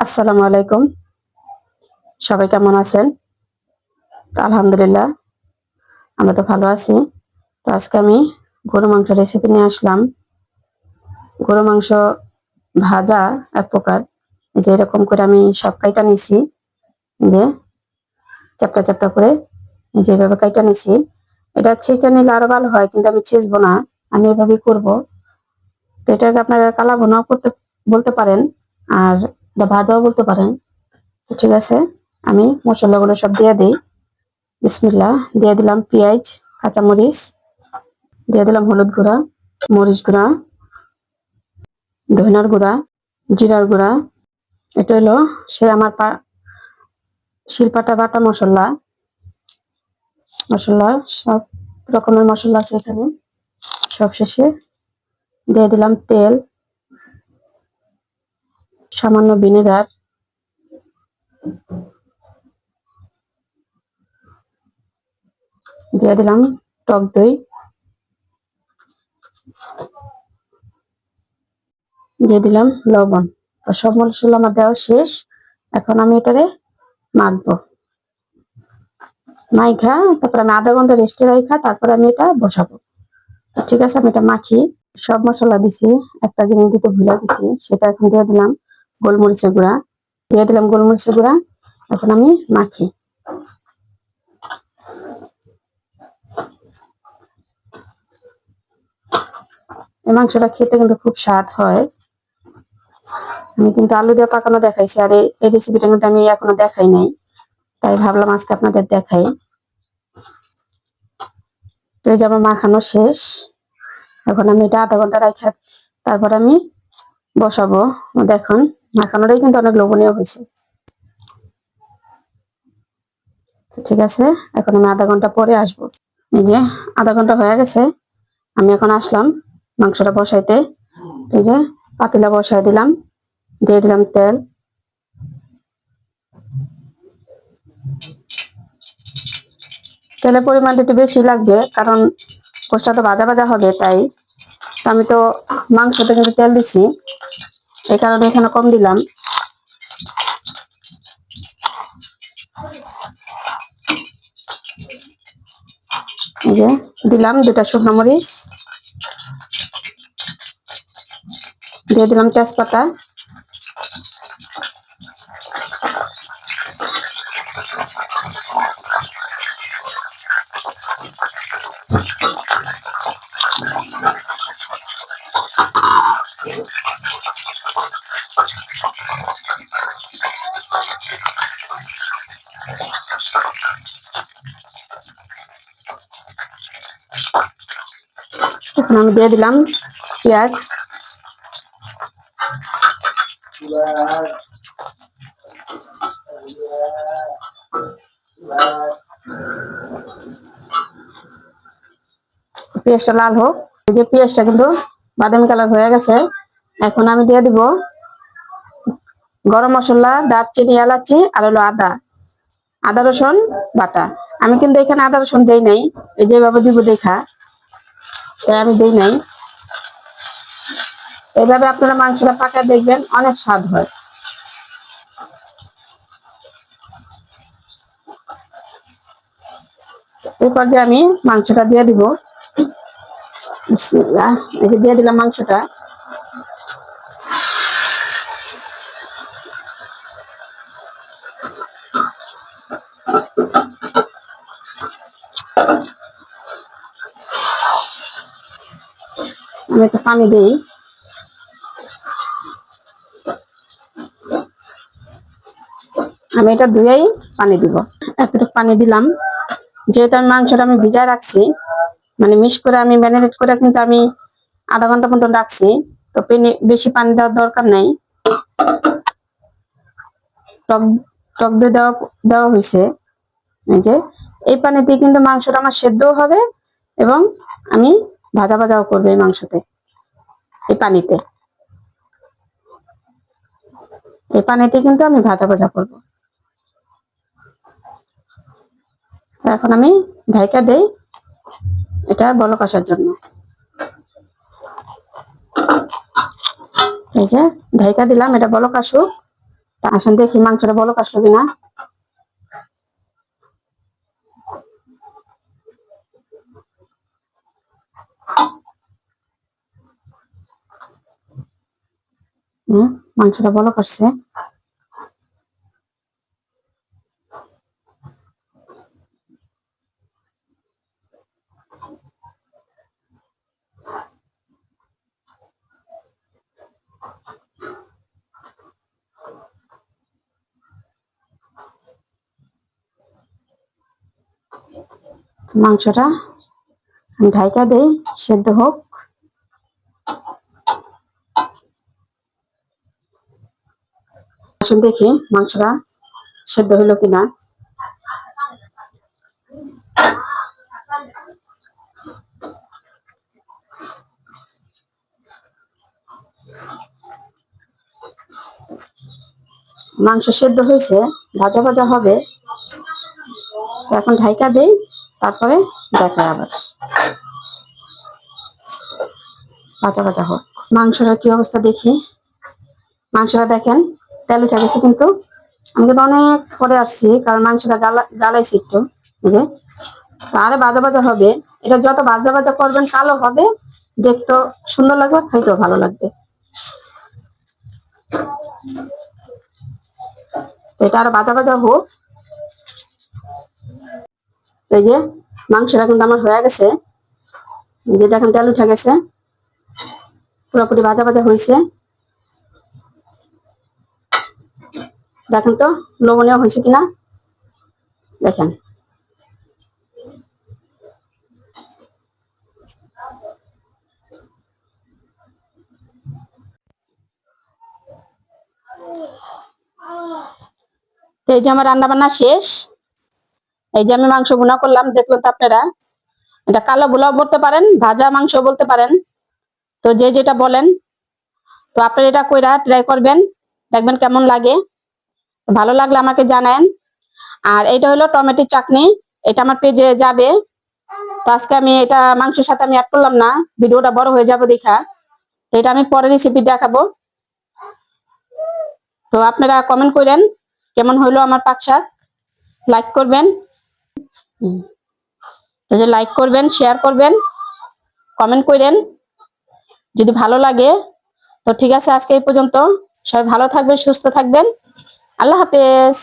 আসসালামু আলাইকুম। সবাই কেমন আছেন? তো আলহামদুলিল্লাহ আমরা তো ভালো আছি। তো আজকে আমি গরু মাংস রেসিপি নিয়ে আসলাম। গরু মাংস ভাজা এক প্রকার, যে এরকম করে আমি সব কাইটা নিছি, যে চ্যাপ্টা চ্যাপ্টা করে যেভাবে কাইটা নিছি। এটা ছেঁচে নিলে আরো ভালো হয়, কিন্তু আমি ছেঁচবো না, আমি এভাবেই করবো। তো এটাকে আপনারা কালা ভুনাও করতে বলতে পারেন, আর এটা ভাজাও বলতে পারেন। তো ঠিক আছে, আমি মশলাগুলো সব দিয়ে দিই। বিসমিল্লাহ। দিয়ে দিলাম পেঁয়াজ, কাঁচামরিচ, দিয়ে দিলাম হলুদ গুঁড়া, মরিচ গুঁড়া, ধনিয়ার গুঁড়া, জিরার গুঁড়া। এটা হলো সে আমার শিলপাটা বাটা মশলা। মশলা সব রকমের মশলা আছে এখানে। সব শেষে দিয়ে দিলাম তেল, সামান্য ভিনেগার, দিয়ে দিলাম টক দই, দিয়ে দিলাম লবণ। তো সব মশলা আমার দেওয়া শেষ। এখন আমি এটারে মাখবো। মাইখা তারপর আমি আধা ঘন্টা রেস্টে রাখা, তারপর আমি এটা বসাবো। ঠিক আছে, আমি এটা মাখি। সব মশলা দিছি, একটা জিনিস দিতে ভুলে দিছি, সেটা এখন দিয়ে দিলাম গোলমরিচের গুঁড়া। দিয়ে দিলাম গোলমরিচের গুঁড়া। এখন আমি মাখি। এই মাংসটা খেতে কিন্তু খুব স্বাদ হয়। আমি কিন্তু আলু দিয়ে পাকানো দেখাইছি, আর এই রেসিপিটা কিন্তু আমি এখনো দেখাই নাই, তাই ভাবলাম আজকে আপনাদের দেখাই। তো এই যে আমার মাখানো শেষ। এখন আমি এটা আধা ঘন্টা রাখা, তারপর আমি বসাবো। দেখুন, মাখানোটাই কিন্তু অনেক লোভনীয় হয়েছে। ঠিক আছে, এখন আমি আধা ঘন্টা পরে আসবো। এই যে আধা ঘন্টা হয়ে গেছে, আমি এখন আসলাম মাংসটা বসাইতে। এই যে পাতিলা বসাই দিলাম, দিয়ে দিলাম তেল। তেলের পরিমাণটা একটু বেশি লাগবে, কারণ গোশটা তো ভাজা ভাজা হবে, তাই। আমি তো মাংসতে কিন্তু তেল দিছি, এই কারণে এখানে কম দিলাম। এই যে দিলাম 2টা শুকনো মরিচ, দিয়ে দিলাম তেজপাতা, এখন আমি দিয়ে দিলাম পেঁয়াজ, পেঁয়াজটা লাল হোক। এই যে পেঁয়াজটা কিন্তু বাদামি কালার হয়ে গেছে। এখন আমি দিয়ে দিব গরম মশলা, দারচিনি, এলাচি, আর হলো আদা, আদা রসুন বাটা। আমি কিন্তু এখানে আদা রসুন দেই নাই, এই যেভাবে দিব দেখা, তাই আমি দেই নাই। এইভাবে আপনারা মাংসটা পাকায় দেখবেন, অনেক স্বাদ হয়। এই পর্যায়ে আমি মাংসটা দিয়ে দিব। বিসমিল্লাহ। এই যে দিয়ে দিলাম মাংসটা। আমি একটু পানি দিই। আমি এটা ধুয়েই পানি দিব। এতটুকু পানি দিলাম, যেহেতু আমি মাংসটা আমি ভিজায় রাখছি, মানে মিক্স করে আমি ম্যারিনেট করে কিন্তু আমি আধা ঘন্টা পর্যন্ত রাখছি। তো বেশি পানি দেওয়ার দরকার নেই। টক টক দিয়ে দেওয়া দেওয়া হয়েছে। এই যে এই পানিতে কিন্তু মাংসটা আমার সেদ্ধও হবে, এবং আমি ভাজা ভাজাও করবো এই মাংসতে। এই পানিতে এই পানিতে কিন্তু আমি ভাজা ভাজা করবো। এখন আমি ঢাকা দেই, এটা বলক আসার জন্য। এই যে ঢাকা দিলাম, এটা বলক আসুক, আসেন দেখি মাংসটা বলক আসলো কিনা। মাংসটা বলক আসছে। মাংসটা ঢাইকা দেই, সেদ্ধ হোক। আসুন দেখি মাংসটা সেদ্ধ হলো কিনা। মাংস সেদ্ধ হয়েছে, ভাজা ভাজা হবে। এখন ঢাইকা দেই, তারপরে দেখাই আবার ভাজা ভাজা হোক। মাংসটা কি অবস্থা দেখি। মাংসটা দেখেন তেল উঠে গেছে, কিন্তু আমি কিন্তু অনেক পরে আসছি, কারণ মাংসটা গালাইছি একটু। যে আরে ভাজা ভাজা হবে, এটা যত ভাজা ভাজা করবেন কালো হবে, দেখতে সুন্দর লাগবে, খাইতেও ভালো লাগবে। এটা আরো ভাজা ভাজা হোক। এই যে মাংসটা কিন্তু আমার হয়ে গেছে, যে দেখেন তেল উঠে গেছে, পুরোপুরি ভাজা ভাজা হয়েছে। দেখেন তো লবণীয় হয়েছে কিনা, দেখেন। এই যে আমার রান্না বান্না শেষ। এই যে আমি মাংস ভুনা করলাম, দেখলেন তো আপনারা। এটা কালো ভুনাও বলতে পারেন, ভাজা মাংস বলতে পারেন, তো যে যেটা বলেন। তো আপনারা এটা কইরা ট্রাই করবেন, দেখবেন কেমন লাগে। ভালো লাগলে আমাকে জানান। আর এটা হলো টমেটো চাটনি, এটা আমার পেজে যাবে। তো আজকে আমি এটা মাংসের সাথে আমি অ্যাড করলাম না, ভিডিওটা বড় হয়ে যাবে দেখা। তো এটা আমি পরে রেসিপি দেখাবো। তো আপনারা কমেন্ট করেন কেমন হইলো আমার পাক শাক, লাইক করবেন। তো যে লাইক করবেন, শেয়ার করবেন, কমেন্ট করেন যদি ভালো লাগে। তো ঠিক আছে, আজকে এই পর্যন্ত। সবাই ভালো থাকবেন, সুস্থ থাকবেন। আল্লাহ হাফেজ।